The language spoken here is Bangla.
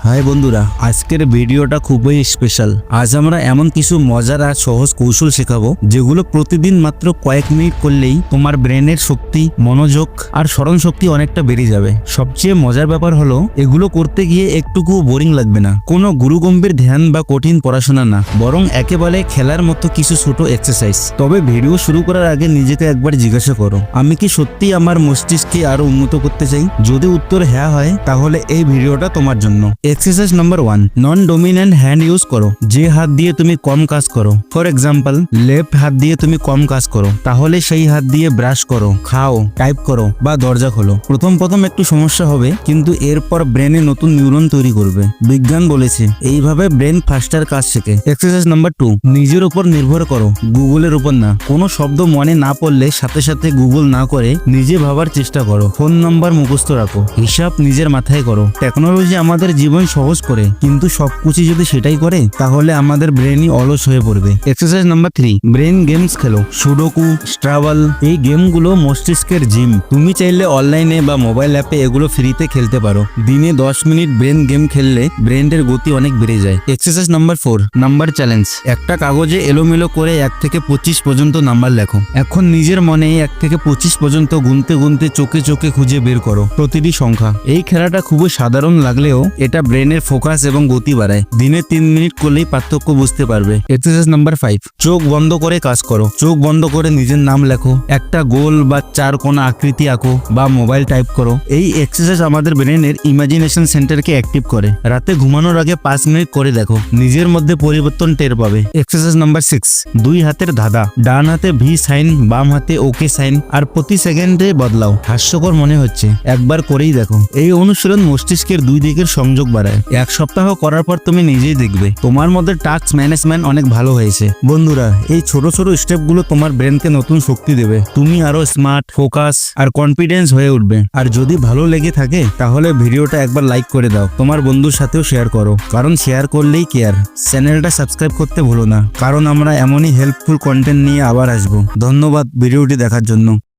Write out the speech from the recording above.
হাই বন্ধুরা, আজকের ভিডিওটা খুবই স্পেশাল। আজ আমরা এমন কিছু মজার আর সহজ কৌশল শেখাবো যেগুলো প্রতিদিন মাত্র কয়েক মিনিট করলেই তোমার ব্রেনের শক্তি, মনোযোগ আর স্মরণ শক্তি অনেকটা বেড়ে যাবে। সবচেয়ে মজার ব্যাপার হলো এগুলো করতে গিয়ে একটুকু বোরিং লাগবে না। কোনো গুরুগম্ভীর ধ্যান বা কঠিন পড়াশোনা না, বরং একেবারে খেলার মতো কিছু ছোট এক্সারসাইজ। তবে ভিডিও শুরু করার আগে নিজেকে একবার জিজ্ঞাসা করো, আমি কি সত্যি আমার মস্তিষ্ককে আরো উন্নত করতে চাই? যদি উত্তর হ্যাঁ হয়, তাহলে এই ভিডিওটা তোমার জন্য। এক্সারসাইজ নাম্বার 1, নন ডমিনেন্ট হ্যান্ড ইউজ করো। যে হাত দিয়ে তুমি কম কাজ করো, ফর এক্সাম্পল লেফট হাত দিয়ে তুমি কম কাজ করো, তাহলে সেই হাত দিয়ে ব্রাশ করো, খাও, টাইপ করো বা দরজা খোলো। প্রথম একটু সমস্যা হবে, কিন্তু এরপর ব্রেনে নতুন নিউরন তৈরি করবে। বিজ্ঞান বলেছে এইভাবে ব্রেন ফাস্টার কাজ শেখে। এক্সারসাইজ নাম্বার 2, নিজের উপর নির্ভর করো, গুগলের উপর না। কোনো শব্দ মনে না পড়লে সাথে সাথে গুগল না করে নিজে ভাবার চেষ্টা করো। ফোন নাম্বার মুখস্থ রাখো, হিসাব নিজের মাথায় করো। টেকনোলজি আমাদের জীবন সহজ করে, কিন্তু সবকিছু যদি সেটাই করে তাহলে আমাদের ব্রেনই অলস হয়ে পড়বে। এক্সারসাইজ নাম্বার 3, ব্রেন গেমস খেলো। সুডোকু, স্ট্রাভেল, এই গেমগুলো মস্তিষ্কের জিম। তুমি চাইলে অনলাইনে বা মোবাইল অ্যাপে এগুলো ফ্রিতে খেলতে পারো। দিনে 10 মিনিট ব্রেন গেম খেললে ব্রেনের গতি অনেক বেড়ে যায়। Exercise number 4, number challenge. একটা কাগজে এলোমেলো করে 1 থেকে 25 পর্যন্ত নাম্বার লেখো। এখন নিজের মনে 1 থেকে 25 পর্যন্ত গুনতে গুনতে চোখে চোখে খুঁজে বের করো প্রতিটি সংখ্যা। এই খেলাটা খুবই সাধারণ লাগলেও এটা ব্রেনের ফোকাস এবং গতি বাড়ায়। দিনে 3 মিনিট করলেই পার্থক্য বুঝতে পারবে। এক্সারসাইজ নাম্বার 5, চোখ বন্ধ করে কাজ করো। চোখ বন্ধ করে নিজের নাম লেখো, একটা গোল বা 4 কোণা আকৃতি আঁকো বা মোবাইল টাইপ করো। এই এক্সারসাইজ আমাদের ব্রেনের ইমাজিনেশন সেন্টারকে অ্যাক্টিভ করে। রাতে ঘুমানোর আগে 5 মিনিট করে দেখো, নিজের মধ্যে পরিবর্তন টের পাবে। এক্সারসাইজ নাম্বার 6, 2 হাতের ধাঁধা। ডান হাতে ভি সাইন, বাম হাতে ওকে সাইন, আর প্রতি সেকেন্ডে বদলাও। হাস্যকর মনে হচ্ছে, একবার করেই দেখো। এই অনুশীলন মস্তিষ্কের 2 দিকের সংযোগ বাড়ায়। 1 সপ্তাহ করার পর তুমি নিজেই দেখবে তোমার মধ্যে টাস্ক ম্যানেজমেন্ট অনেক ভালো হয়েছে। বন্ধুরা, এই ছোট ছোট স্টেপগুলো তোমার ব্রেনকে নতুন শক্তি দেবে। তুমি আরো স্মার্ট, ফোকাস আর কনফিডেন্স হয়ে উঠবে। আর যদি ভালো লেগে থাকে তাহলে ভিডিওটা একবার লাইক করে দাও, তোমার বন্ধুর সাথেও শেয়ার করো, কারণ শেয়ার করলেই কেয়ার। চ্যানেলটা সাবস্ক্রাইব করতে ভুলো না, কারণ আমরা এমনই হেল্পফুল কন্টেন্ট নিয়ে আবার আসবো। ধন্যবাদ ভিডিওটি দেখার জন্য।